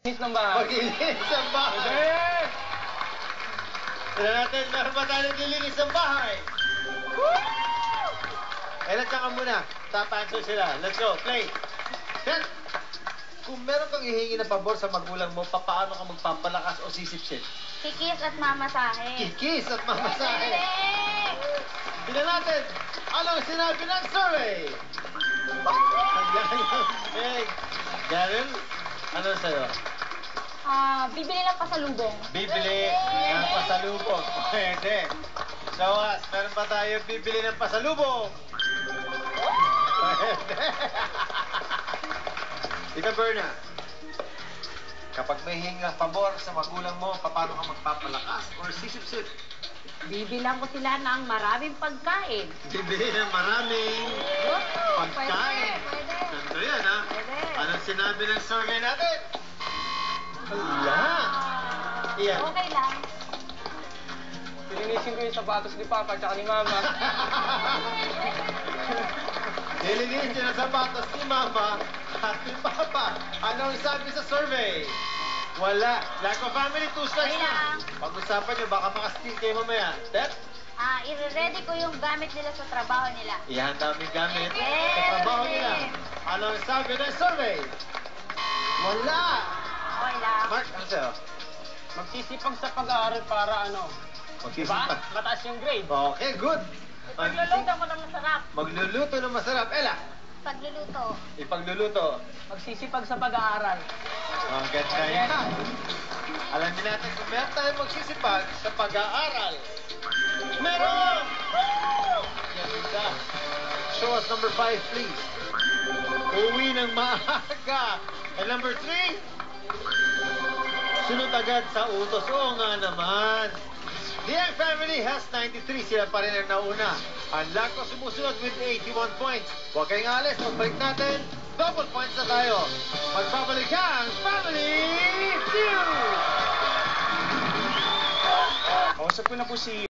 Linis ng bahay. Maglinis ang bahay. Tignan natin, meron ba tayo naglilinis ng bahay? Let's ka muna. Top answer sila. Let's go. Play. Set. Kung meron kang hihingi ng pabor sa magulang mo, paano ka magpapalakas o sisipsip? Kikis at mamasahe. Kikis at mamasahe. Tignan natin. Anong sinabi ng survey? Hey, Daryl, ano sa'yo? Bibili ng pasalubong. Bibili ng pasalubong. Pwede. So, meron pa tayo bibili ng pasalubong. Pwede. Ito, Berna. Kapag may hinga pabor sa magulang mo, paano ka magpapalakas or sisip-sip? Bibilang ko sila ng maraming pagkain. Bibili ng maraming pagkain. Pwede. Ganito yan, ha? Pwede. Anong sinabi ng survey natin? Wala. Iyan. Okay lang. Silinisin ko yung sapatos ni Papa at ni Mama. Nililinis niya ng sapatos ni Mama at ni Papa. Anong sabi sa survey? Wala. Lack of family, 2 strikes na. Pag-usapan niyo, baka makasteal kayo mamaya. Step? I-ready ko yung gamit nila sa trabaho nila. Ihanda ang gamit Yes! sa trabaho nila. Anong sabi ng survey? Wala. Okay lang. Mark, ano sa'yo? Magsisipag sa pag-aaral para ano? Diba? Magsisipag. Mataas yung grade. Okay, good. Pagluluto ko ng masarap. Magluluto ng masarap. Ella, Pagluluto. ipagluluto. Magsisipag sa pag-aaral. Ang ganda yan. Alam din natin kung meron tayong magsisipag sa pag-aaral. Meron! Ganda. Show us number 5, please. Uwi ng maaga. And number 3, sunod agad sa utos. Oo nga naman. The Yang family has 93. Sila pa rin ang nauna. Ang Lacto sumusunod with 81 points. Huwag kayong alis. Magbalik natin. Double points na tayo. Magbabalik ang Family Feud! Kausap ko na po si